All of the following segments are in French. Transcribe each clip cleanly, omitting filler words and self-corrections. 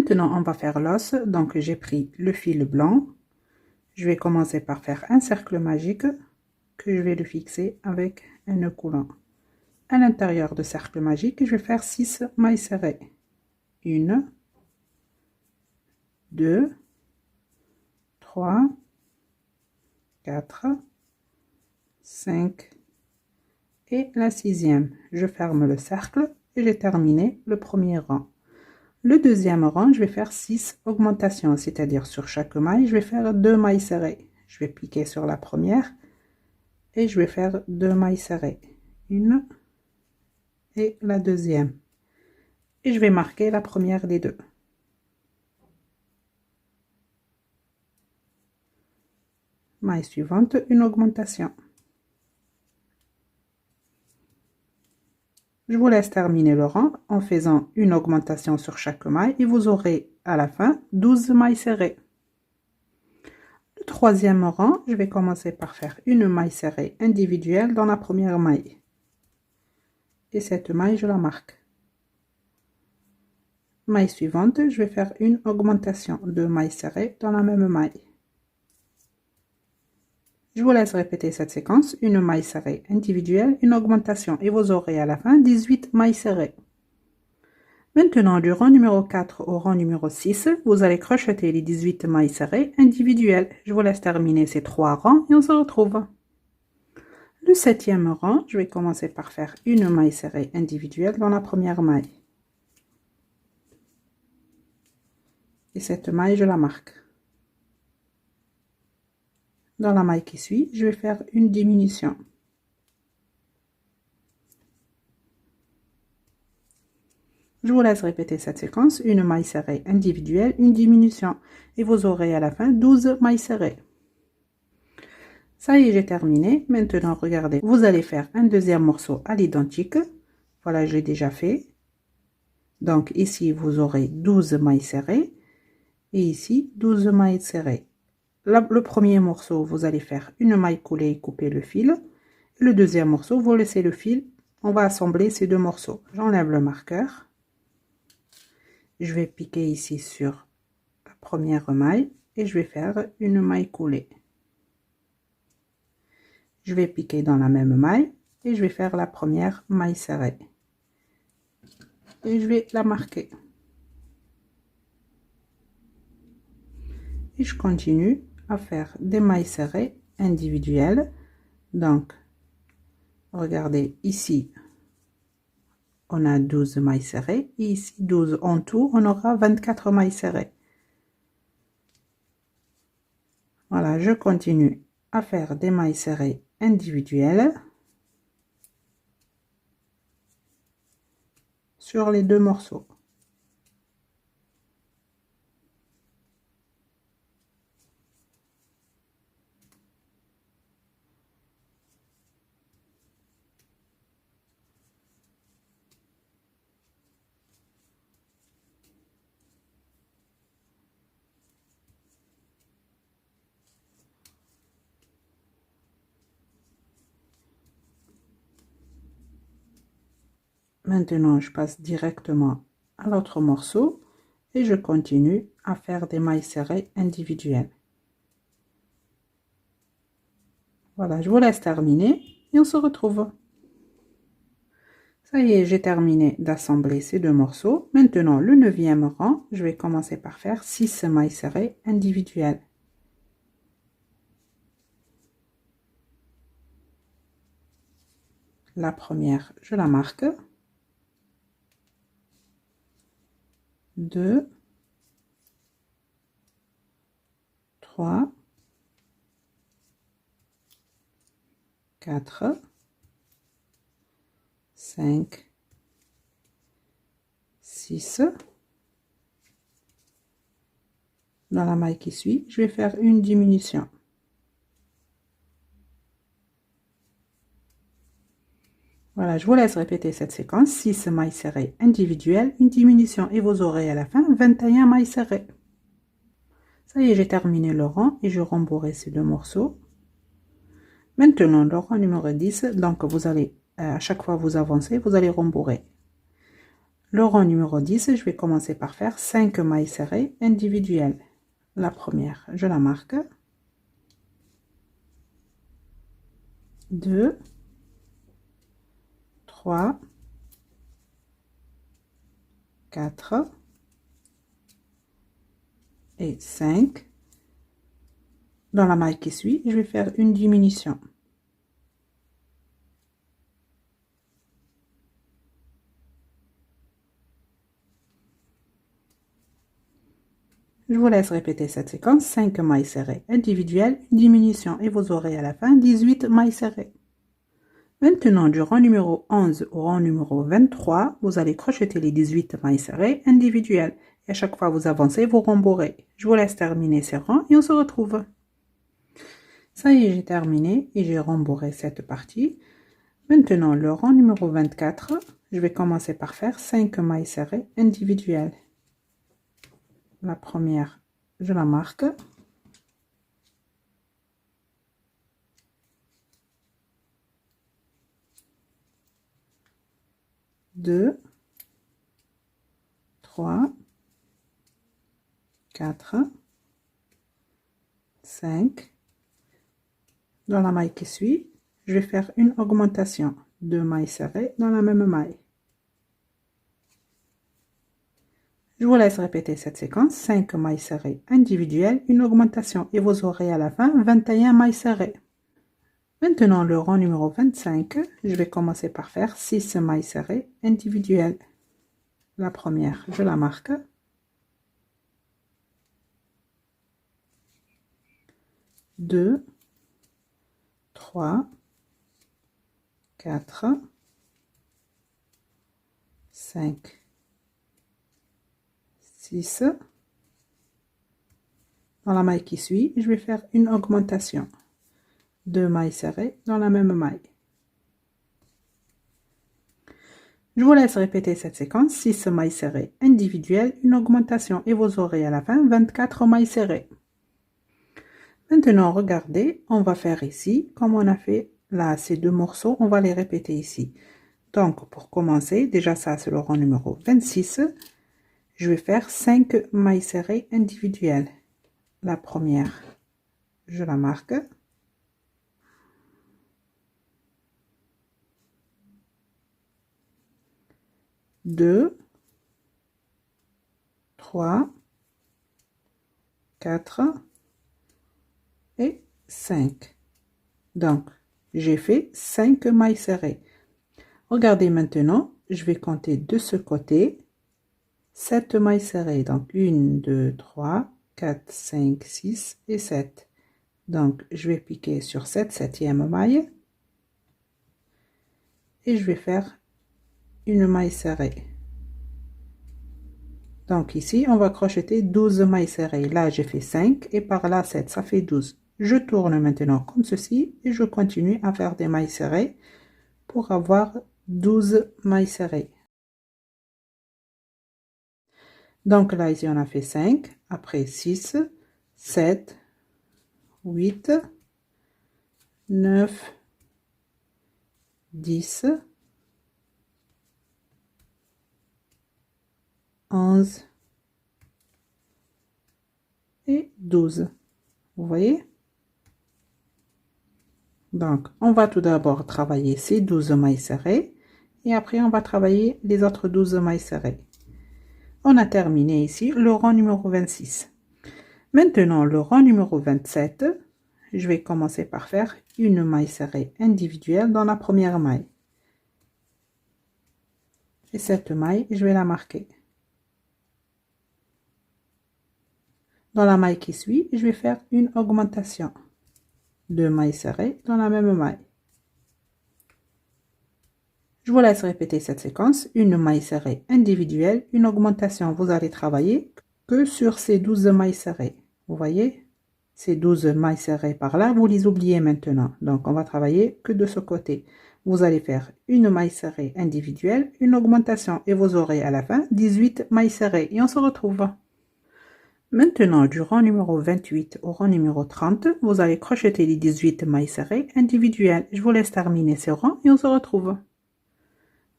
Maintenant, on va faire l'os. Donc, j'ai pris le fil blanc. Je vais commencer par faire un cercle magique que je vais le fixer avec un nœud coulant. À l'intérieur de cercle magique, je vais faire 6 mailles serrées. 1, 2, 3, 4, 5 et la 6e. Je ferme le cercle et j'ai terminé le premier rang. Le deuxième rang, je vais faire 6 augmentations, c'est-à-dire sur chaque maille, je vais faire 2 mailles serrées. Je vais piquer sur la première et je vais faire 2 mailles serrées. Une et la deuxième. Et je vais marquer la première des deux. Maille suivante, une augmentation. Je vous laisse terminer le rang en faisant une augmentation sur chaque maille et vous aurez à la fin 12 mailles serrées. Le troisième rang, je vais commencer par faire une maille serrée individuelle dans la première maille. Et cette maille, je la marque. Maille suivante, je vais faire une augmentation de mailles serrées dans la même maille. Je vous laisse répéter cette séquence, une maille serrée individuelle, une augmentation et vous aurez à la fin 18 mailles serrées. Maintenant, du rang numéro 4 au rang numéro 6, vous allez crocheter les 18 mailles serrées individuelles. Je vous laisse terminer ces 3 rangs et on se retrouve. Le 7e rang, je vais commencer par faire une maille serrée individuelle dans la première maille. Et cette maille, je la marque. Dans la maille qui suit, je vais faire une diminution. Je vous laisse répéter cette séquence, une maille serrée individuelle, une diminution. Et vous aurez à la fin 12 mailles serrées. Ça y est, j'ai terminé. Maintenant, regardez, vous allez faire un deuxième morceau à l'identique. Voilà, je l'ai déjà fait. Donc ici, vous aurez 12 mailles serrées. Et ici, 12 mailles serrées. Le premier morceau, vous allez faire une maille coulée et couper le fil. Le deuxième morceau, vous laissez le fil. On va assembler ces deux morceaux. J'enlève le marqueur. Je vais piquer ici sur la première maille et je vais faire une maille coulée. Je vais piquer dans la même maille et je vais faire la première maille serrée. Et je vais la marquer. Et je continue à faire des mailles serrées individuelles. Donc, regardez ici, on a 12 mailles serrées et ici 12 en tout, on aura 24 mailles serrées. Voilà, je continue à faire des mailles serrées individuelles sur les deux morceaux. Maintenant, je passe directement à l'autre morceau et je continue à faire des mailles serrées individuelles. Voilà, je vous laisse terminer et on se retrouve. Ça y est, j'ai terminé d'assembler ces deux morceaux. Maintenant, le 9e rang, je vais commencer par faire 6 mailles serrées individuelles. La première, je la marque. 2, 3, 4, 5, 6. Dans la maille qui suit, je vais faire une diminution. Voilà, je vous laisse répéter cette séquence. 6 mailles serrées individuelles, une diminution et vous aurez à la fin 21 mailles serrées. Ça y est, j'ai terminé le rang et je rembourrai ces deux morceaux. Maintenant, le rang numéro 10, donc vous allez, à chaque fois vous avancez, vous allez rembourrer. Le rang numéro 10, je vais commencer par faire 5 mailles serrées individuelles. La première, je la marque. 2, 3, 4 et 5. Dans la maille qui suit, je vais faire une diminution. Je vous laisse répéter cette séquence, 5 mailles serrées individuelles, une diminution et vous aurez à la fin 18 mailles serrées. Maintenant, du rang numéro 11 au rang numéro 23, vous allez crocheter les 18 mailles serrées individuelles. Et à chaque fois vous avancez, vous rembourrez. Je vous laisse terminer ces rangs et on se retrouve. Ça y est, j'ai terminé et j'ai rembourré cette partie. Maintenant, le rang numéro 24, je vais commencer par faire 5 mailles serrées individuelles. La première, je la marque. 2, 3, 4, 5. Dans la maille qui suit, je vais faire une augmentation, 2 mailles serrées dans la même maille. Je vous laisse répéter cette séquence, 5 mailles serrées individuelles, une augmentation et vous aurez à la fin 21 mailles serrées. Maintenant, le rang numéro 25, je vais commencer par faire 6 mailles serrées individuelles. La première, je la marque. 2, 3, 4, 5, 6. Dans la maille qui suit, je vais faire une augmentation. 2 mailles serrées dans la même maille. Je vous laisse répéter cette séquence, 6 mailles serrées individuelles, une augmentation et vous aurez à la fin 24 mailles serrées. Maintenant, regardez, on va faire ici, comme on a fait là ces deux morceaux, on va les répéter ici. Donc, pour commencer, déjà ça c'est le rang numéro 26, je vais faire 5 mailles serrées individuelles. La première, je la marque. 2, 3, 4 et 5. Donc, j'ai fait 5 mailles serrées. Regardez maintenant, je vais compter de ce côté 7 mailles serrées. Donc, 1, 2, 3, 4, 5, 6 et 7. Donc, je vais piquer sur cette septième maille et je vais faire une maille serrée. Donc ici, on va crocheter 12 mailles serrées. Là, j'ai fait 5 et par là 7, ça fait 12. Je tourne maintenant comme ceci et je continue à faire des mailles serrées pour avoir 12 mailles serrées. Donc là, ici, on a fait 5, après 6, 7, 8, 9, 10, 11 et 12. Vous voyez? Donc, on va tout d'abord travailler ces 12 mailles serrées et après on va travailler les autres 12 mailles serrées. On a terminé ici le rang numéro 26. Maintenant, le rang numéro 27, je vais commencer par faire une maille serrée individuelle dans la première maille. Et cette maille, je vais la marquer. Dans la maille qui suit, je vais faire une augmentation. 2 mailles serrées dans la même maille. Je vous laisse répéter cette séquence, une maille serrée individuelle, une augmentation. Vous allez travailler que sur ces 12 mailles serrées. Vous voyez, ces 12 mailles serrées par là, vous les oubliez maintenant. Donc, on va travailler que de ce côté. Vous allez faire une maille serrée individuelle, une augmentation et vous aurez à la fin 18 mailles serrées. Et on se retrouve. Maintenant, du rang numéro 28 au rang numéro 30, vous allez crocheter les 18 mailles serrées individuelles. Je vous laisse terminer ce rang et on se retrouve.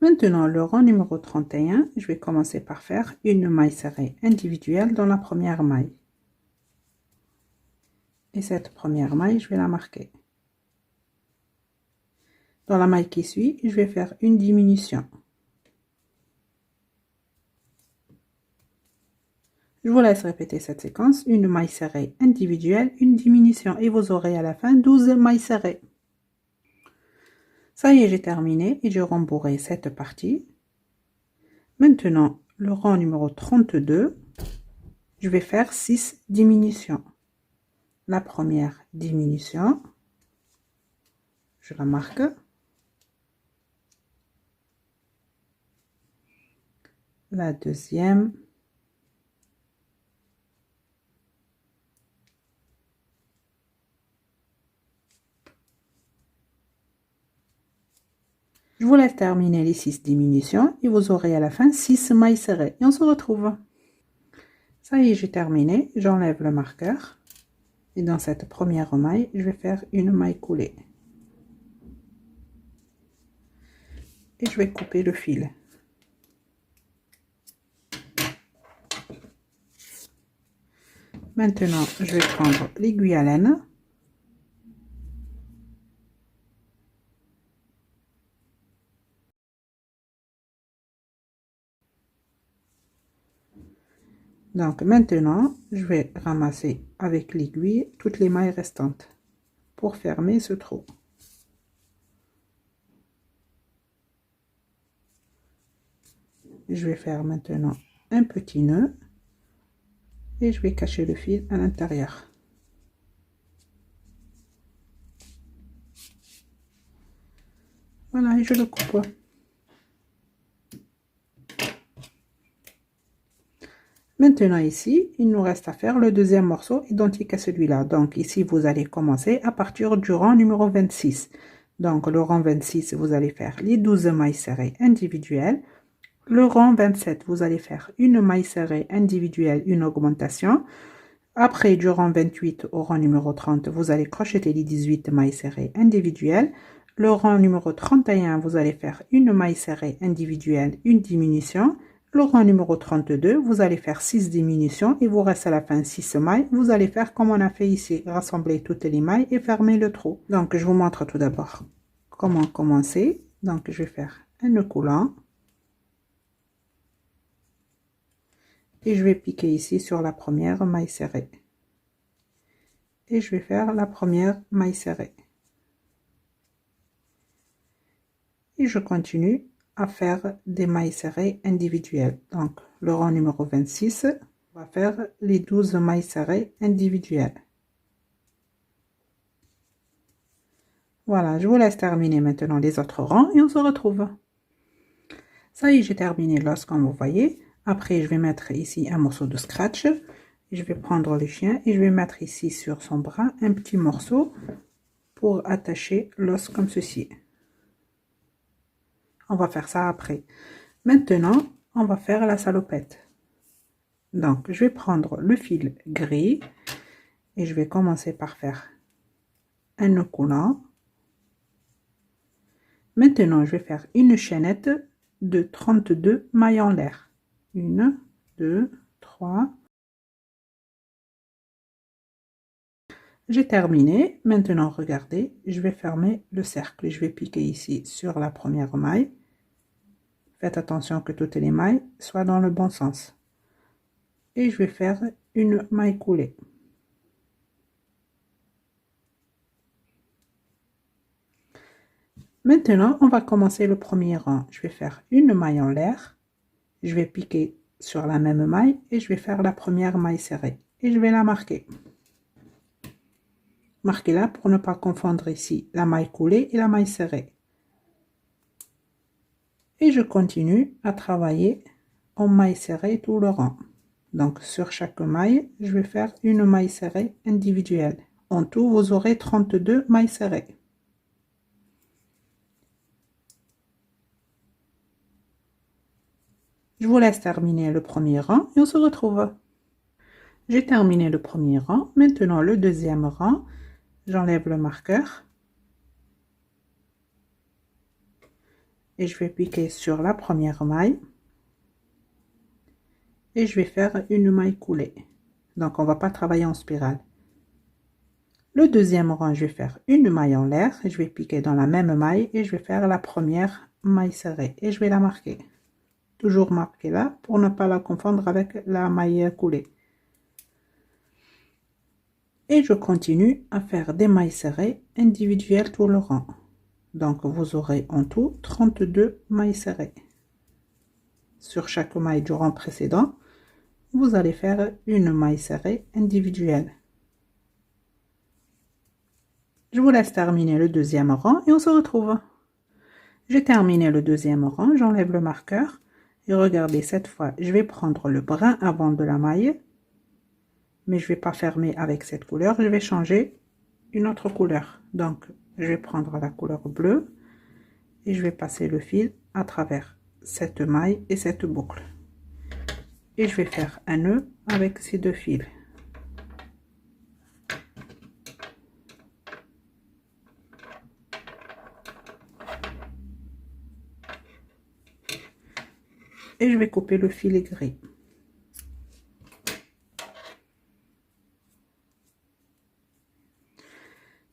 Maintenant, le rang numéro 31, je vais commencer par faire une maille serrée individuelle dans la première maille. Et cette première maille, je vais la marquer. Dans la maille qui suit, je vais faire une diminution. Je vous laisse répéter cette séquence, une maille serrée individuelle, une diminution et vous aurez à la fin 12 mailles serrées. Ça y est, j'ai terminé et j'ai rembourré cette partie. Maintenant, le rang numéro 32, je vais faire 6 diminutions. La première diminution, je la marque. La deuxième. Je vous laisse terminer les 6 diminutions et vous aurez à la fin 6 mailles serrées. Et on se retrouve. Ça y est, j'ai terminé. J'enlève le marqueur. Et dans cette première maille, je vais faire une maille coulée. Et je vais couper le fil. Maintenant, je vais prendre l'aiguille à laine. Donc maintenant, je vais ramasser avec l'aiguille toutes les mailles restantes pour fermer ce trou. Je vais faire maintenant un petit nœud et je vais cacher le fil à l'intérieur. Voilà, et je le coupe. Maintenant ici, il nous reste à faire le deuxième morceau identique à celui-là. Donc ici, vous allez commencer à partir du rang numéro 26. Donc le rang 26, vous allez faire les 12 mailles serrées individuelles. Le rang 27, vous allez faire une maille serrée individuelle, une augmentation. Après, du rang 28 au rang numéro 30, vous allez crocheter les 18 mailles serrées individuelles. Le rang numéro 31, vous allez faire une maille serrée individuelle, une diminution. Le rang numéro 32, vous allez faire 6 diminutions. Il vous reste à la fin 6 mailles. Vous allez faire comme on a fait ici, rassembler toutes les mailles et fermer le trou. Donc, je vous montre tout d'abord comment commencer. Donc, je vais faire un nœud coulant. Et je vais piquer ici sur la première maille serrée. Et je vais faire la première maille serrée. Et je continue à faire des mailles serrées individuelles. Donc, le rang numéro 26, on va faire les 12 mailles serrées individuelles. Voilà, je vous laisse terminer maintenant les autres rangs et on se retrouve. Ça y est, j'ai terminé l'os comme vous voyez. Après, je vais mettre ici un morceau de scratch. Je vais prendre le chien et je vais mettre ici sur son bras un petit morceau pour attacher l'os comme ceci. On va faire ça après. Maintenant, on va faire la salopette. Donc, je vais prendre le fil gris et je vais commencer par faire un nœud coulant. Maintenant, je vais faire une chaînette de 32 mailles en l'air. 1, 2, 3. J'ai terminé. Maintenant, regardez, je vais fermer le cercle. Je vais piquer ici sur la première maille. Faites attention que toutes les mailles soient dans le bon sens. Et je vais faire une maille coulée. Maintenant, on va commencer le premier rang. Je vais faire une maille en l'air. Je vais piquer sur la même maille et je vais faire la première maille serrée. Et je vais la marquer. Marquez-la pour ne pas confondre ici la maille coulée et la maille serrée. Et je continue à travailler en maille serrée tout le rang. Donc sur chaque maille, je vais faire une maille serrée individuelle. En tout, vous aurez 32 mailles serrées. Je vous laisse terminer le premier rang et on se retrouve. J'ai terminé le premier rang. Maintenant le deuxième rang, j'enlève le marqueur. et je vais piquer sur la première maille et je vais faire une maille coulée. Donc on va pas travailler en spirale. Le deuxième rang, je vais faire une maille en l'air, je vais piquer dans la même maille et je vais faire la première maille serrée et je vais la marquer. Toujours marquer là pour ne pas la confondre avec la maille coulée. Et je continue à faire des mailles serrées individuelles tout le rang. Donc vous aurez en tout 32 mailles serrées. Sur chaque maille du rang précédent, vous allez faire une maille serrée individuelle. Je vous laisse terminer le deuxième rang et on se retrouve. J'ai terminé le deuxième rang, j'enlève le marqueur et regardez, cette fois je vais prendre le brin avant de la maille, mais je vais pas fermer avec cette couleur, je vais changer une autre couleur. Donc je vais prendre la couleur bleue et je vais passer le fil à travers cette maille et cette boucle et je vais faire un nœud avec ces deux fils. Et je vais couper le fil gris.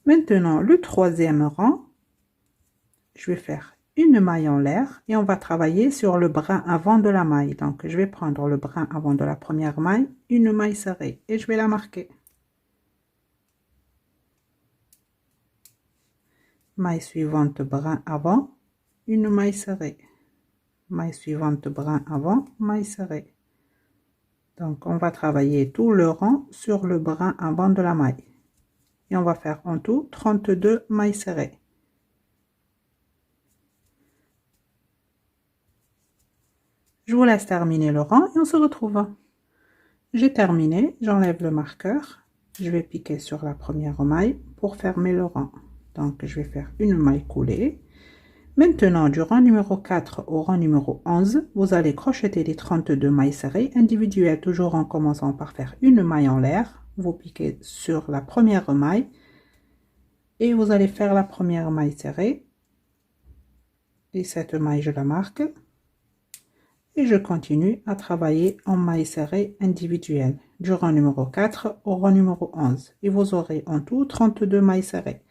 Maintenant, le troisième rang, je vais faire une maille en l'air et on va travailler sur le brin avant de la maille. Donc, je vais prendre le brin avant de la première maille, une maille serrée et je vais la marquer. Maille suivante, brin avant, une maille serrée. Maille suivante, brin avant, maille serrée. Donc on va travailler tout le rang sur le brin avant de la maille et on va faire en tout 32 mailles serrées. Je vous laisse terminer le rang et on se retrouve. J'ai terminé, j'enlève le marqueur, je vais piquer sur la première maille pour fermer le rang. Donc je vais faire une maille coulée. Maintenant, du rang numéro 4 au rang numéro 11, vous allez crocheter les 32 mailles serrées individuelles, toujours en commençant par faire une maille en l'air. Vous piquez sur la première maille et vous allez faire la première maille serrée. Et cette maille, je la marque. Et je continue à travailler en maille serrée individuelle, du rang numéro 4 au rang numéro 11. Et vous aurez en tout 32 mailles serrées.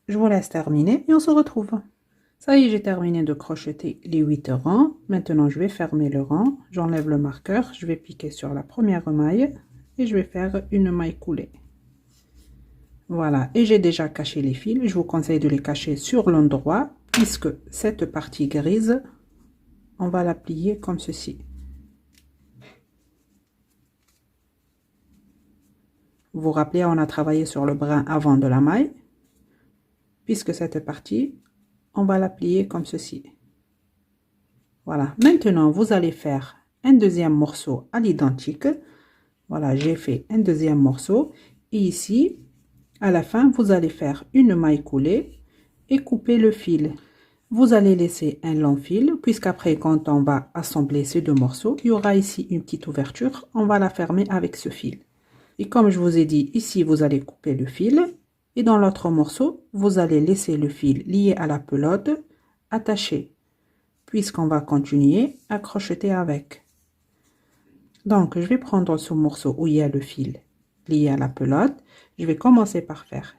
Je vous laisse terminer et on se retrouve. Ça y est, j'ai terminé de crocheter les 8 rangs. Maintenant, je vais fermer le rang. J'enlève le marqueur. Je vais piquer sur la première maille et je vais faire une maille coulée. Voilà. Et j'ai déjà caché les fils. Je vous conseille de les cacher sur l'endroit puisque cette partie grise, on va la plier comme ceci. Vous vous rappelez, on a travaillé sur le brin avant de la maille. Puisque cette partie, on va la plier comme ceci. Voilà. Maintenant, vous allez faire un deuxième morceau à l'identique. Voilà, j'ai fait un deuxième morceau. Et ici, à la fin, vous allez faire une maille coulée et couper le fil. Vous allez laisser un long fil, puisqu'après, quand on va assembler ces deux morceaux, il y aura ici une petite ouverture. On va la fermer avec ce fil. Et comme je vous ai dit, ici, vous allez couper le fil. Et dans l'autre morceau, vous allez laisser le fil lié à la pelote, attaché, puisqu'on va continuer à crocheter avec. Donc, je vais prendre ce morceau où il y a le fil lié à la pelote. Je vais commencer par faire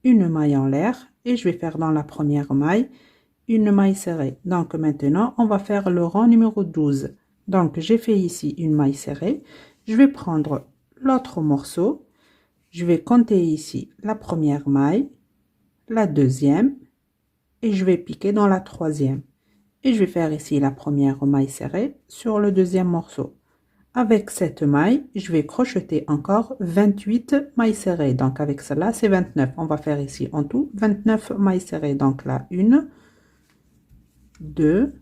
une maille en l'air et je vais faire dans la première maille une maille serrée. Donc, maintenant, on va faire le rang numéro 12. Donc, j'ai fait ici une maille serrée. Je vais prendre l'autre morceau. Je vais compter ici la première maille, la deuxième et je vais piquer dans la troisième. Et je vais faire ici la première maille serrée sur le deuxième morceau. Avec cette maille, je vais crocheter encore 28 mailles serrées. Donc avec cela, c'est 29. On va faire ici en tout 29 mailles serrées. Donc là, 1, 2,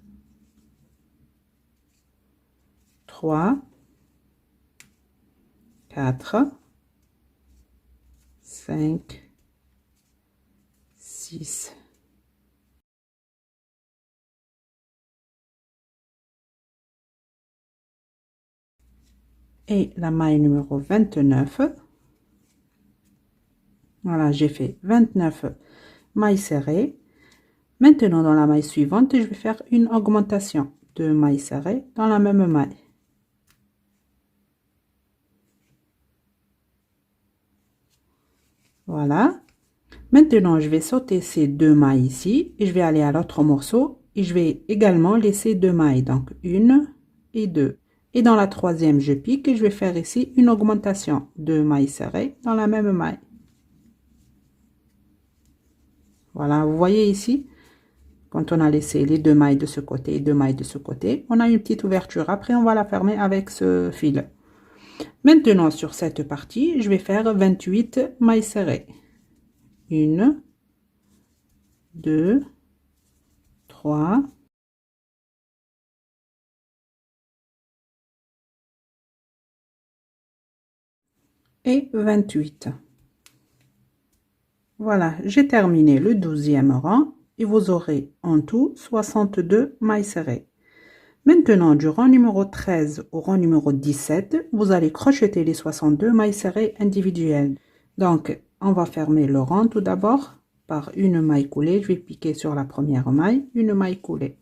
3, 4, 5, 6, et la maille numéro 29. Voilà, j'ai fait 29 mailles serrées. Maintenant, dans la maille suivante, je vais faire une augmentation de mailles serrées dans la même maille. Voilà. Maintenant, je vais sauter ces deux mailles ici et je vais aller à l'autre morceau et je vais également laisser deux mailles, donc une et deux. Et dans la troisième, je pique et je vais faire ici une augmentation de mailles serrées dans la même maille. Voilà, vous voyez ici, quand on a laissé les deux mailles de ce côté et deux mailles de ce côté, on a une petite ouverture. Après, on va la fermer avec ce fil. Maintenant, sur cette partie, je vais faire 28 mailles serrées. 1, 2, 3, et 28. Voilà, j'ai terminé le 12e rang et vous aurez en tout 62 mailles serrées. Maintenant, du rang numéro 13 au rang numéro 17, vous allez crocheter les 62 mailles serrées individuelles. Donc, on va fermer le rang tout d'abord par une maille coulée. Je vais piquer sur la première maille, une maille coulée.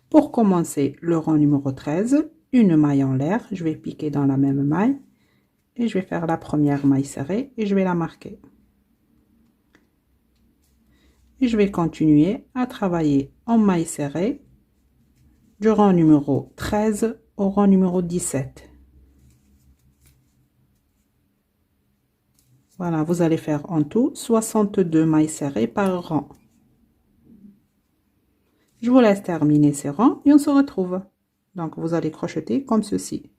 Pour commencer le rang numéro 13, une maille en l'air, je vais piquer dans la même maille et je vais faire la première maille serrée et je vais la marquer. Et je vais continuer à travailler en maille serrée du rang numéro 13 au rang numéro 17. Voilà, vous allez faire en tout 62 mailles serrées par rang. Je vous laisse terminer ces rangs et on se retrouve. Donc, vous allez crocheter comme ceci.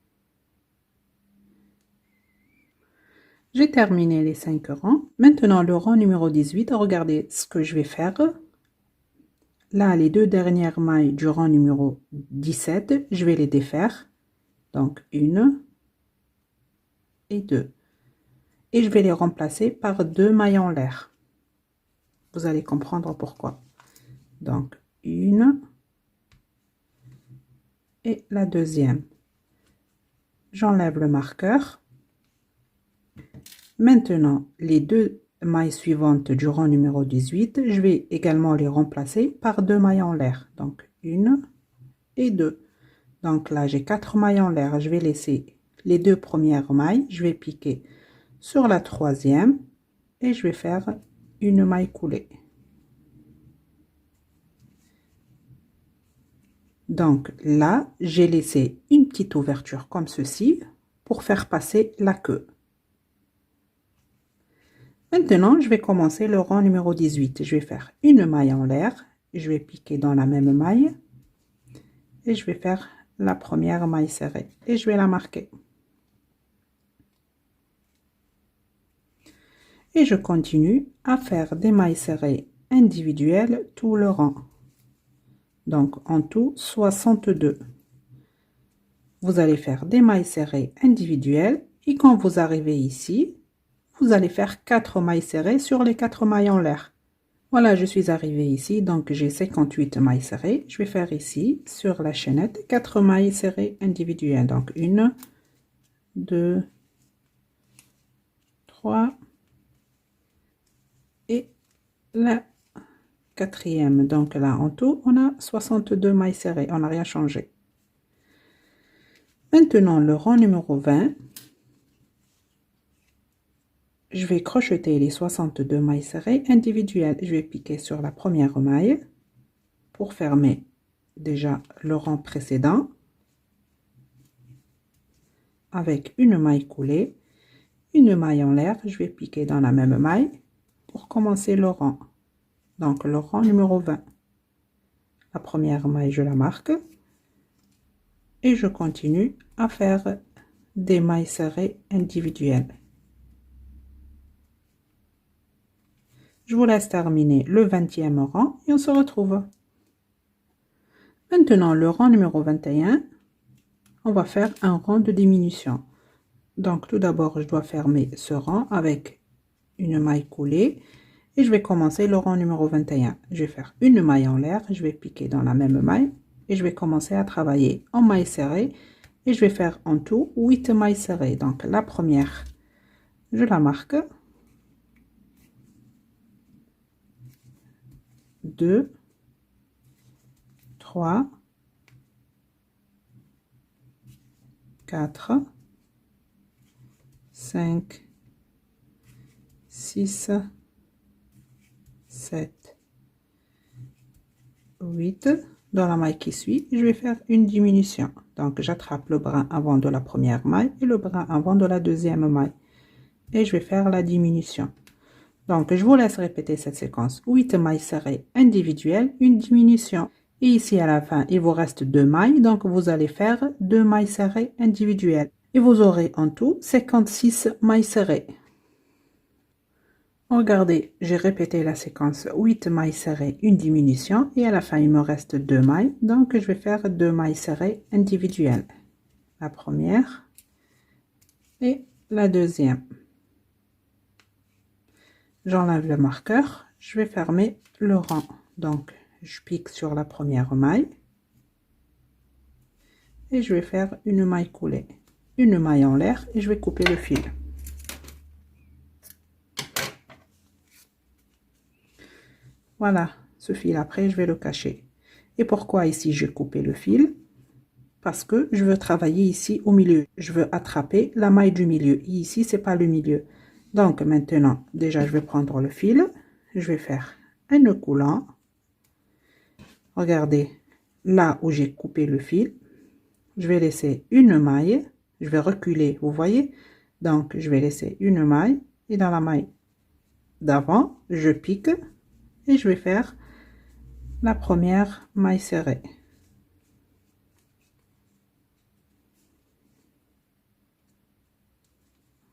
J'ai terminé les 5 rangs. Maintenant, le rang numéro 18, regardez ce que je vais faire. Là, les deux dernières mailles du rang numéro 17, je vais les défaire. Donc, une et deux. Et je vais les remplacer par deux mailles en l'air. Vous allez comprendre pourquoi. Donc, une et la deuxième. J'enlève le marqueur. Maintenant, les deux mailles suivantes du rang numéro 18, je vais également les remplacer par deux mailles en l'air. Donc, une et deux. Donc là, j'ai 4 mailles en l'air. Je vais laisser les deux premières mailles. Je vais piquer sur la troisième et je vais faire une maille coulée. Donc là, j'ai laissé une petite ouverture comme ceci pour faire passer la queue. Maintenant, je vais commencer le rang numéro 18. Je vais faire une maille en l'air. Je vais piquer dans la même maille. Et je vais faire la première maille serrée. Et je vais la marquer. Et je continue à faire des mailles serrées individuelles tout le rang. Donc, en tout, 62. Vous allez faire des mailles serrées individuelles. Et quand vous arrivez ici, vous allez faire 4 mailles serrées sur les 4 mailles en l'air. Voilà, je suis arrivée ici, donc j'ai 58 mailles serrées. Je vais faire ici, sur la chaînette, 4 mailles serrées individuelles. Donc, 1, 2, 3 et la quatrième. Donc là, en tout, on a 62 mailles serrées. On n'a rien changé. Maintenant, le rang numéro 20. Je vais crocheter les 62 mailles serrées individuelles. Je vais piquer sur la première maille pour fermer déjà le rang précédent avec une maille coulée, une maille en l'air. Je vais piquer dans la même maille pour commencer le rang. Donc le rang numéro 20. La première maille, je la marque et je continue à faire des mailles serrées individuelles. Je vous laisse terminer le 20e rang et on se retrouve. Maintenant, le rang numéro 21, on va faire un rang de diminution. Donc, tout d'abord, je dois fermer ce rang avec une maille coulée et je vais commencer le rang numéro 21. Je vais faire une maille en l'air, je vais piquer dans la même maille et je vais commencer à travailler en maille serrée et je vais faire en tout 8 mailles serrées. Donc, la première, je la marque. 2, 3, 4, 5, 6, 7, 8. Dans la maille qui suit, je vais faire une diminution. Donc, j'attrape le brin avant de la première maille et le brin avant de la deuxième maille. Et je vais faire la diminution. Donc, je vous laisse répéter cette séquence. 8 mailles serrées individuelles, une diminution. Et ici, à la fin, il vous reste 2 mailles. Donc, vous allez faire 2 mailles serrées individuelles. Et vous aurez en tout 56 mailles serrées. Regardez, j'ai répété la séquence 8 mailles serrées, une diminution. Et à la fin, il me reste 2 mailles. Donc, je vais faire 2 mailles serrées individuelles. La première et la deuxième. J'enlève le marqueur, je vais fermer le rang. Donc, je pique sur la première maille et je vais faire une maille coulée, une maille en l'air et je vais couper le fil. Voilà, ce fil après, je vais le cacher. Et pourquoi ici j'ai coupé le fil? Parce que je veux travailler ici au milieu. Je veux attraper la maille du milieu. Et ici, c'est pas le milieu. Donc maintenant, déjà, je vais prendre le fil. Je vais faire un nœud coulant. Regardez, là où j'ai coupé le fil, je vais laisser une maille. Je vais reculer, vous voyez? Donc, je vais laisser une maille. Et dans la maille d'avant, je pique. Et je vais faire la première maille serrée.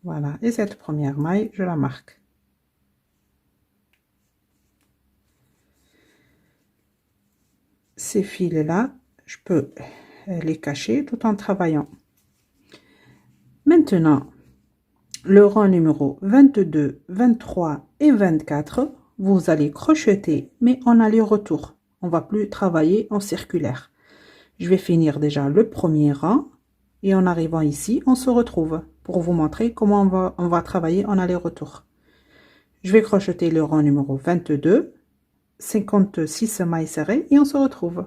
Voilà, et cette première maille, je la marque. Ces fils-là, je peux les cacher tout en travaillant. Maintenant, le rang numéro 22, 23 et 24, vous allez crocheter, mais en aller-retour. On va plus travailler en circulaire. Je vais finir déjà le premier rang, et en arrivant ici, on se retrouve pour vous montrer comment on va travailler en aller-retour. Je vais crocheter le rang numéro 22, 56 mailles serrées et on se retrouve.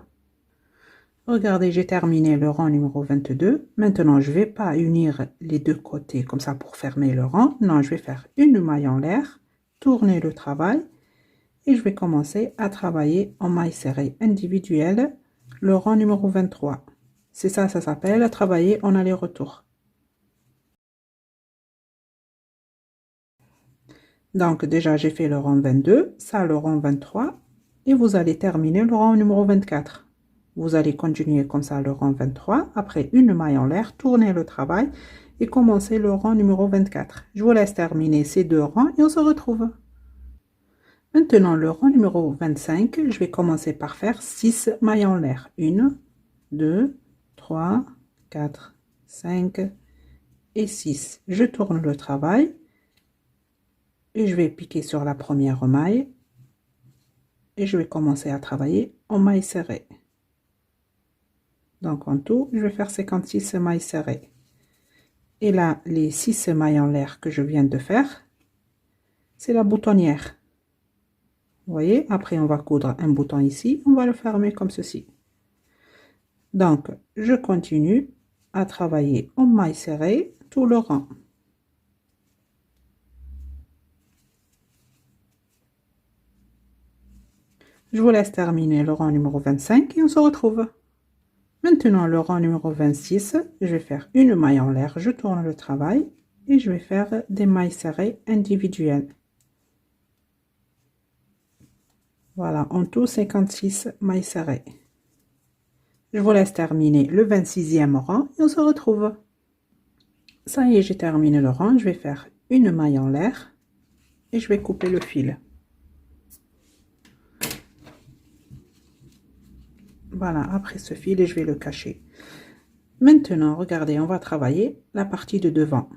Regardez, j'ai terminé le rang numéro 22. Maintenant, je vais pas unir les deux côtés comme ça pour fermer le rang. Non, je vais faire une maille en l'air, tourner le travail et je vais commencer à travailler en maille serrée individuelle le rang numéro 23. C'est ça, ça s'appelle travailler en aller-retour. Donc déjà, j'ai fait le rang 22, ça le rang 23, et vous allez terminer le rang numéro 24. Vous allez continuer comme ça le rang 23, après une maille en l'air, tourner le travail et commencer le rang numéro 24. Je vous laisse terminer ces deux rangs et on se retrouve. Maintenant, le rang numéro 25, je vais commencer par faire 6 mailles en l'air. 1, 2, 3, 4, 5 et 6. Je tourne le travail. Et je vais piquer sur la première maille et je vais commencer à travailler en maille serrée. Donc en tout, je vais faire 56 mailles serrées. Et là, les 6 mailles en l'air que je viens de faire, c'est la boutonnière. Vous voyez, après on va coudre un bouton ici, on va le fermer comme ceci. Donc, je continue à travailler en maille serrée tout le rang. Je vous laisse terminer le rang numéro 25 et on se retrouve. Maintenant, le rang numéro 26, je vais faire une maille en l'air, je tourne le travail et je vais faire des mailles serrées individuelles. Voilà, en tout 56 mailles serrées. Je vous laisse terminer le 26e rang et on se retrouve. Ça y est, j'ai terminé le rang, je vais faire une maille en l'air et je vais couper le fil. Voilà, après ce fil, je vais le cacher. Maintenant, regardez, on va travailler la partie de devant.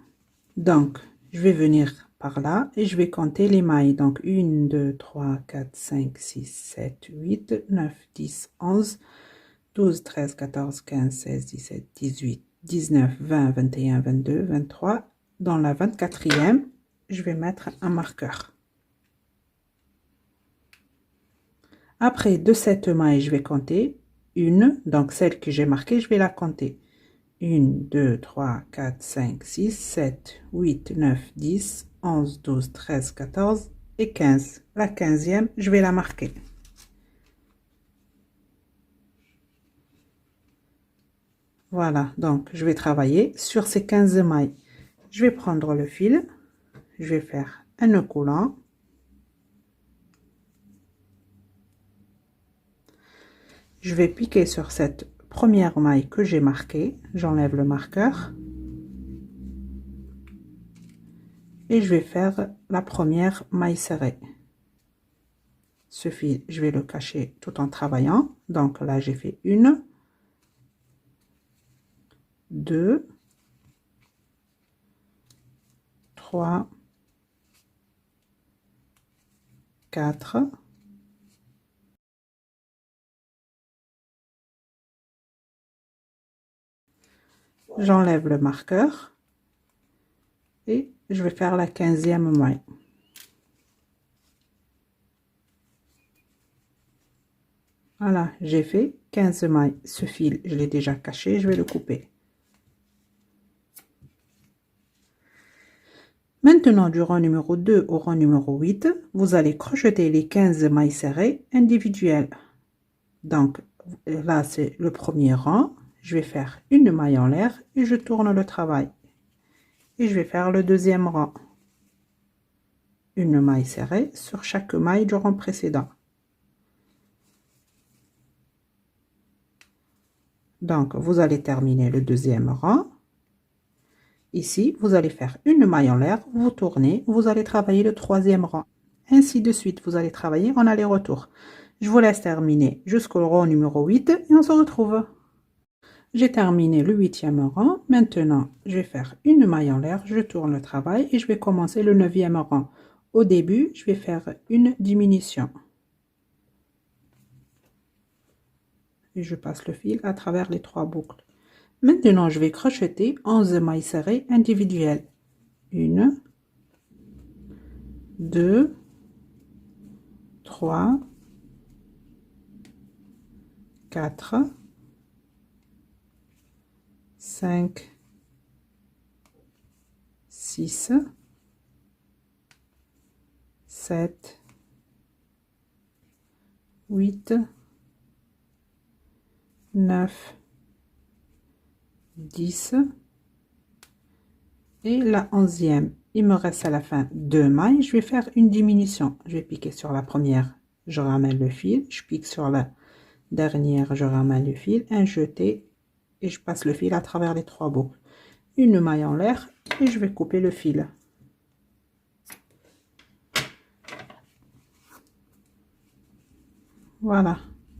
Donc, je vais venir par là et je vais compter les mailles. Donc, 1, 2, 3, 4, 5, 6, 7, 8, 9, 10, 11, 12, 13, 14, 15, 16, 17, 18, 19, 20, 21, 22, 23. Dans la 24e, je vais mettre un marqueur. Après de cette maille, je vais compter une, donc celle que j'ai marquée, je vais la compter. 1, 2, 3, 4, 5, 6, 7, 8, 9, 10, 11, 12, 13, 14 et 15. La 15e, je vais la marquer. Voilà, donc je vais travailler sur ces 15 mailles. Je vais prendre le fil, je vais faire un nœud coulant. Je vais piquer sur cette première maille que j'ai marquée, j'enlève le marqueur. Et je vais faire la première maille serrée. Ce fil, je vais le cacher tout en travaillant. Donc là, j'ai fait 1, 2, 3, 4, j'enlève le marqueur et je vais faire la 15e maille. Voilà, j'ai fait 15 mailles. Ce fil, je l'ai déjà caché, je vais le couper. Maintenant, du rang numéro 2 au rang numéro 8, vous allez crocheter les 15 mailles serrées individuelles. Donc, là, c'est le premier rang. Je vais faire une maille en l'air et je tourne le travail. Et je vais faire le deuxième rang. Une maille serrée sur chaque maille du rang précédent. Donc, vous allez terminer le deuxième rang. Ici, vous allez faire une maille en l'air, vous tournez, vous allez travailler le troisième rang. Ainsi de suite, vous allez travailler en aller-retour. Je vous laisse terminer jusqu'au rang numéro 8 et on se retrouve. J'ai terminé le 8e rang. Maintenant, je vais faire une maille en l'air, je tourne le travail et je vais commencer le 9e rang. Au début, je vais faire une diminution. Et je passe le fil à travers les 3 boucles. Maintenant, je vais crocheter 11 mailles serrées individuelles. 1, 2, 3, 4, 5, 6, 7, 8, 9, 10 et la 11e. Il me reste à la fin 2 mailles. Je vais faire une diminution. Je vais piquer sur la première, je ramène le fil. Je pique sur la dernière, je ramène le fil, un jeté et je passe le fil à travers les 3 boucles. Une maille en l'air et je vais couper le fil. Voilà.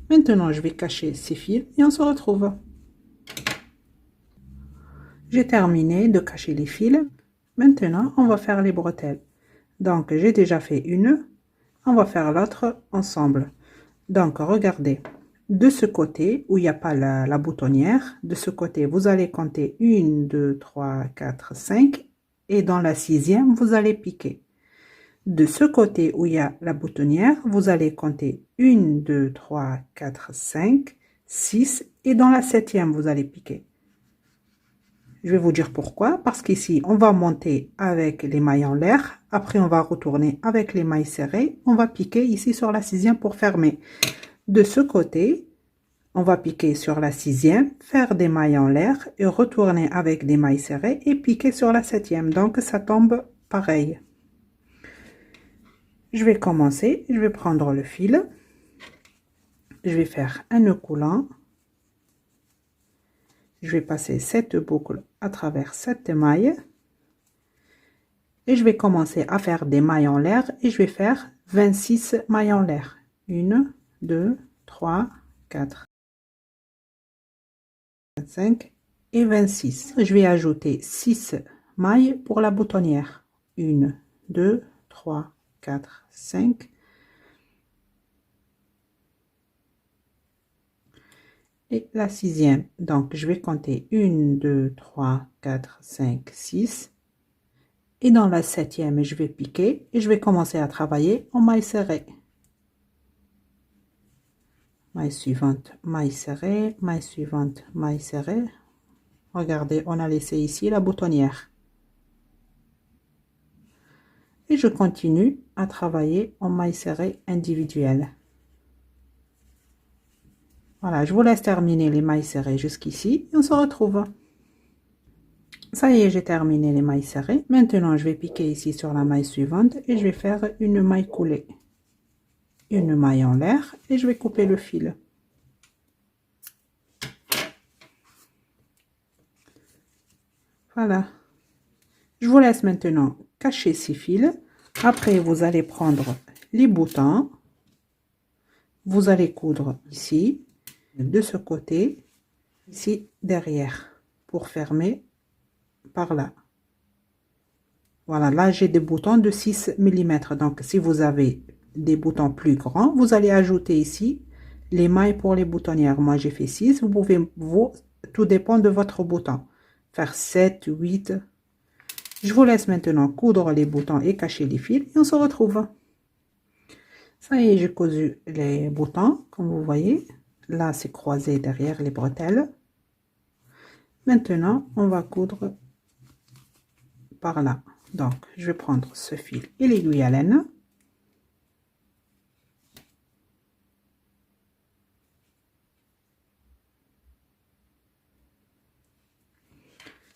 Maintenant, je vais cacher ces fils et on se retrouve. J'ai terminé de cacher les fils. Maintenant, on va faire les bretelles. Donc, j'ai déjà fait une. On va faire l'autre ensemble. Donc, regardez. De ce côté, où il n'y a pas la boutonnière, de ce côté, vous allez compter 1, 2, 3, 4, 5. Et dans la 6e, vous allez piquer. De ce côté où il y a la boutonnière, vous allez compter 1, 2, 3, 4, 5, 6. Et dans la 7e, vous allez piquer. Je vais vous dire pourquoi. Parce qu'ici, on va monter avec les mailles en l'air. Après, on va retourner avec les mailles serrées. On va piquer ici sur la 6e pour fermer. De ce côté, on va piquer sur la 6e, faire des mailles en l'air et retourner avec des mailles serrées et piquer sur la 7e. Donc, ça tombe pareil. Je vais commencer. Je vais prendre le fil. Je vais faire un nœud coulant. Je vais passer cette boucle à travers cette maille. Et je vais commencer à faire des mailles en l'air et je vais faire 26 mailles en l'air. 1, 2, 3, 4, 5 et 26. Je vais ajouter 6 mailles pour la boutonnière. 1, 2, 3, 4, 5. Et la 6e. Donc, je vais compter 1, 2, 3, 4, 5, 6. Et dans la 7e, je vais piquer et je vais commencer à travailler en maille serrée. maille suivante, maille serrée, maille suivante, maille serrée. Regardez, on a laissé ici la boutonnière. Et je continue à travailler en maille serrée individuelle. Voilà, je vous laisse terminer les mailles serrées jusqu'ici et on se retrouve. Ça y est, j'ai terminé les mailles serrées. Maintenant, je vais piquer ici sur la maille suivante et je vais faire une maille coulée. Une maille en l'air et je vais couper le fil. Voilà. Je vous laisse maintenant cacher ces fils. Après, vous allez prendre les boutons. Vous allez coudre ici, de ce côté, ici derrière, pour fermer par là. Voilà, là j'ai des boutons de 6 mm. Donc, si vous avez des boutons plus grands, vous allez ajouter ici les mailles pour les boutonnières. Moi, j'ai fait 6. Vous pouvez, tout dépend de votre bouton. Faire 7, 8. Je vous laisse maintenant coudre les boutons et cacher les fils. Et on se retrouve. Ça y est, j'ai cousu les boutons, comme vous voyez. Là, c'est croisé derrière les bretelles. Maintenant, on va coudre par là. Donc, je vais prendre ce fil et l'aiguille à laine.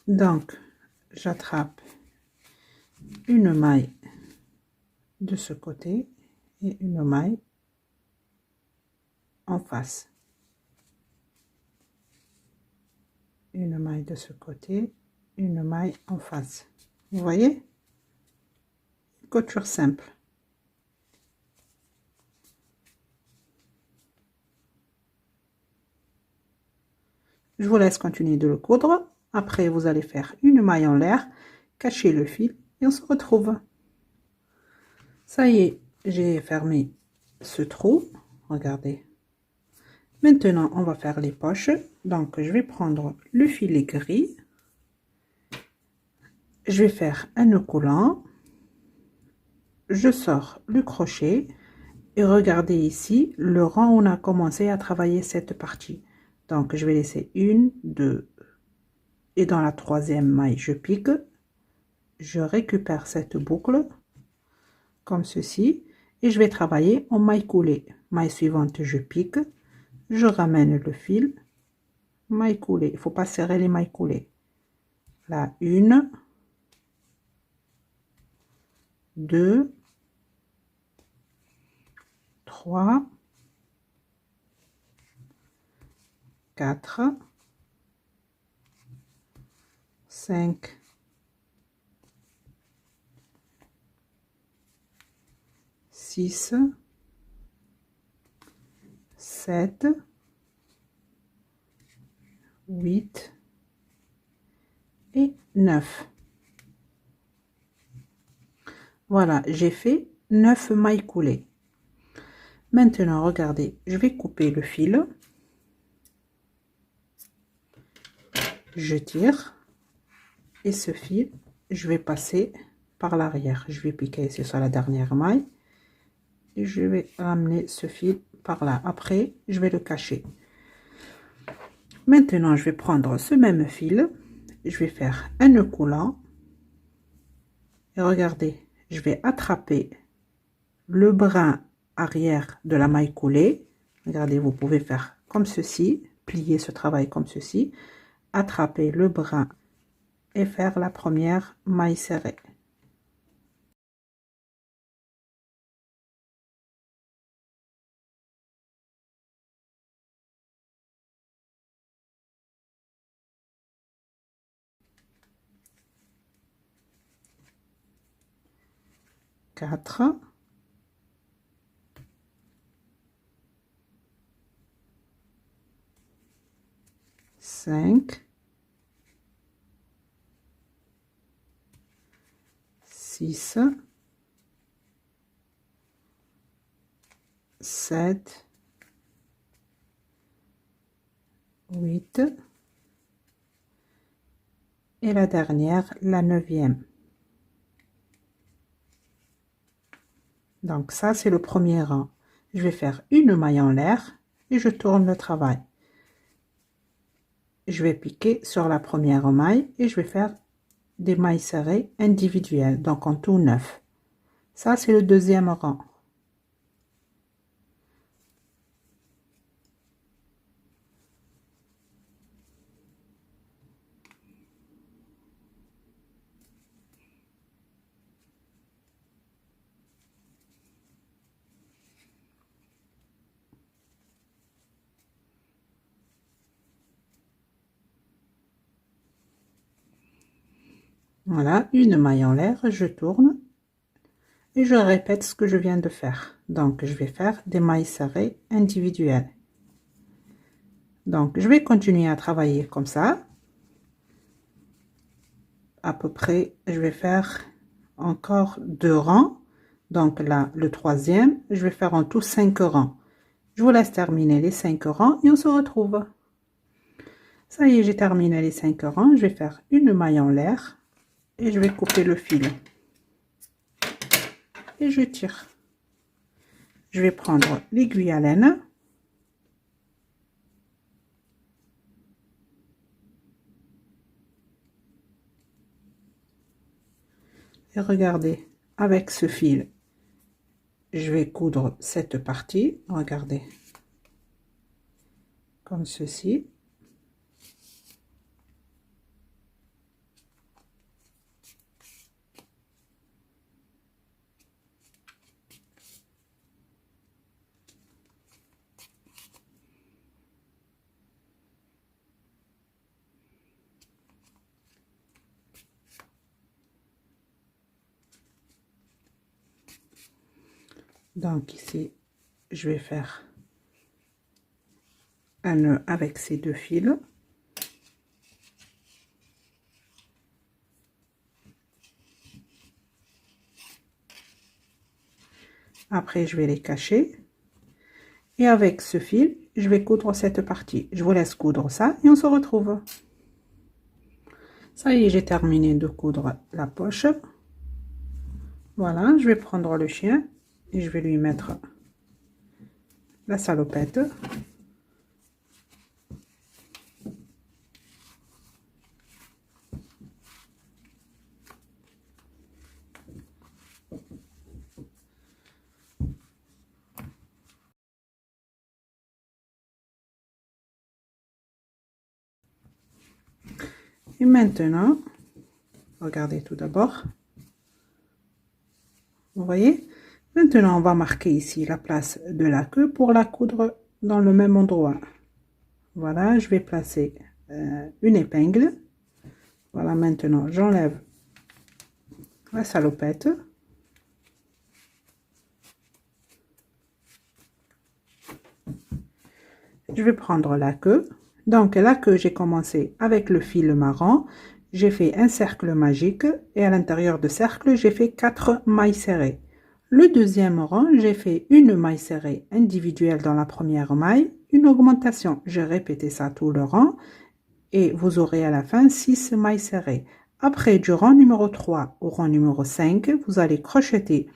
Donc, j'attrape une maille de ce côté et une maille en face. Une maille de ce côté, une maille en face. Vous voyez? Couture simple. Je vous laisse continuer de le coudre. Après, vous allez faire une maille en l'air, cacher le fil et on se retrouve. Ça y est, j'ai fermé ce trou. Regardez. Maintenant, on va faire les poches. Donc, je vais prendre le filet gris. Je vais faire un nœud coulant. Je sors le crochet. Et regardez ici, le rang où on a commencé à travailler cette partie. Donc, je vais laisser une, deux. Et dans la troisième maille, je pique. Je récupère cette boucle. Comme ceci. Et je vais travailler en maille coulée. Maille suivante, je pique. Je ramène le fil. Maille coulée. Il ne faut pas serrer les mailles coulées. Là, une. 2, 3, 4, 5, 6, 7, 8 et 9. Voilà, j'ai fait 9 mailles coulées. Maintenant, regardez, je vais couper le fil. Je tire. Et ce fil, je vais passer par l'arrière. Je vais piquer ici sur la dernière maille. Et je vais ramener ce fil par là. Après, je vais le cacher. Maintenant, je vais prendre ce même fil. Je vais faire un nœud coulant. Et regardez, je vais attraper le brin arrière de la maille coulée. Regardez, vous pouvez faire comme ceci, plier ce travail comme ceci, attraper le brin et faire la première maille serrée. Quatre, 5, 6, 7, 8 et la dernière, la 9e. Donc ça, c'est le premier rang. Je vais faire une maille en l'air, et je tourne le travail. Je vais piquer sur la première maille et je vais faire des mailles serrées individuelles, donc en tout 9. Ça, c'est le deuxième rang. Voilà, une maille en l'air, je tourne et je répète ce que je viens de faire. Donc, je vais faire des mailles serrées individuelles. Donc, je vais continuer à travailler comme ça. À peu près, je vais faire encore 2 rangs. Donc là, le troisième, je vais faire en tout 5 rangs. Je vous laisse terminer les 5 rangs et on se retrouve. Ça y est, j'ai terminé les 5 rangs. Je vais faire une maille en l'air et je vais couper le fil. Et je tire. Je vais prendre l'aiguille à laine. Et regardez, avec ce fil, je vais coudre cette partie. Regardez, comme ceci. Donc ici, je vais faire un nœud avec ces 2 fils. Après, je vais les cacher. Et avec ce fil, je vais coudre cette partie. Je vous laisse coudre ça et on se retrouve. Ça y est, j'ai terminé de coudre la poche. Voilà, je vais prendre le chien et je vais lui mettre la salopette. Et maintenant, regardez tout d'abord. Vous voyez? Maintenant, on va marquer ici la place de la queue pour la coudre dans le même endroit. Voilà, je vais placer une épingle. Voilà, maintenant, j'enlève la salopette. Je vais prendre la queue. Donc la queue, j'ai commencé avec le fil marron. J'ai fait un cercle magique et à l'intérieur de cercle, j'ai fait 4 mailles serrées. Le deuxième rang, j'ai fait une maille serrée individuelle dans la première maille, une augmentation. J'ai répété ça tout le rang et vous aurez à la fin 6 mailles serrées. Après, du rang numéro 3 au rang numéro 5, vous allez crocheter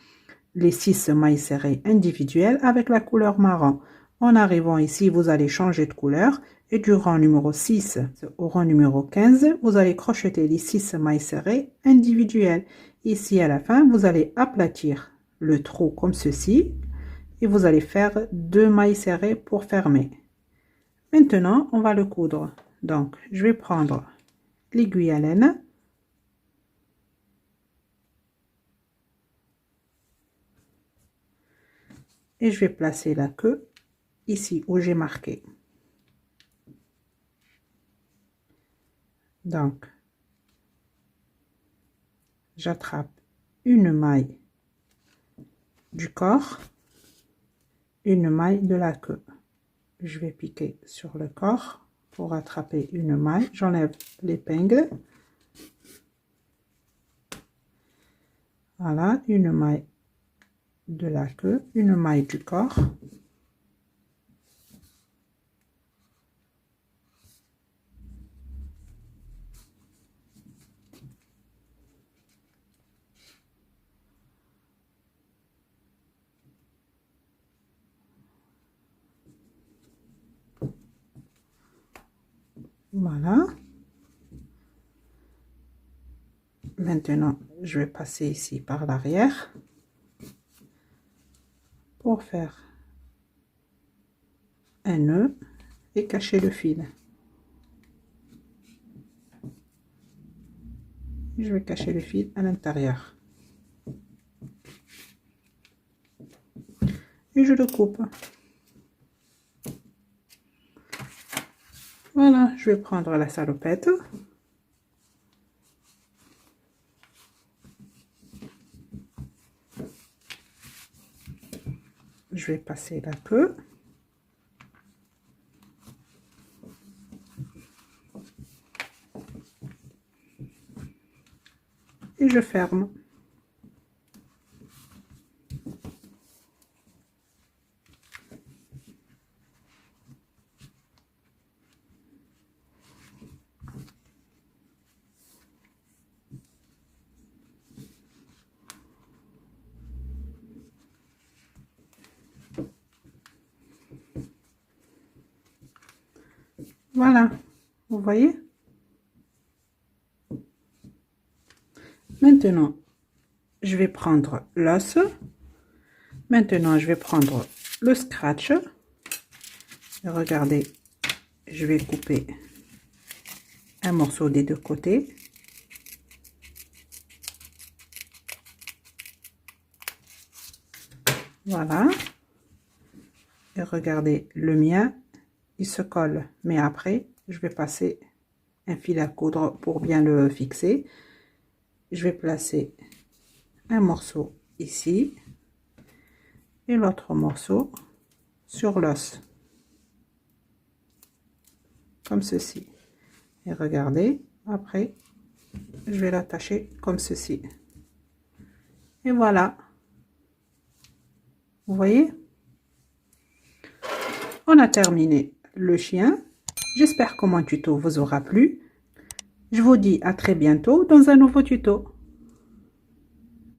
les 6 mailles serrées individuelles avec la couleur marron. En arrivant ici, vous allez changer de couleur et du rang numéro 6 au rang numéro 15, vous allez crocheter les 6 mailles serrées individuelles. Ici, à la fin, vous allez aplatir le trou comme ceci et vous allez faire 2 mailles serrées pour fermer. Maintenant, on va le coudre. Donc, je vais prendre l'aiguille à laine. Et je vais placer la queue ici où j'ai marqué. Donc, j'attrape une maille du corps, une maille de la queue. Je vais piquer sur le corps pour attraper une maille. J'enlève l'épingle. Voilà, une maille de la queue, une maille du corps. Voilà. Maintenant, je vais passer ici par l'arrière pour faire un nœud et cacher le fil. Je vais cacher le fil à l'intérieur. Et je le coupe. Voilà, je vais prendre la salopette. Je vais passer la queue. Et je ferme. Voilà, vous voyez? Maintenant, je vais prendre l'os. Maintenant, je vais prendre le scratch. Regardez, je vais couper un morceau des deux côtés. Voilà. Et regardez, le mien, il se colle. Mais après, je vais passer un fil à coudre pour bien le fixer. Je vais placer un morceau ici et l'autre morceau sur l'os. Comme ceci. Et regardez, après, je vais l'attacher comme ceci. Et voilà. Vous voyez? On a terminé le chien. J'espère que mon tuto vous aura plu. Je vous dis à très bientôt dans un nouveau tuto.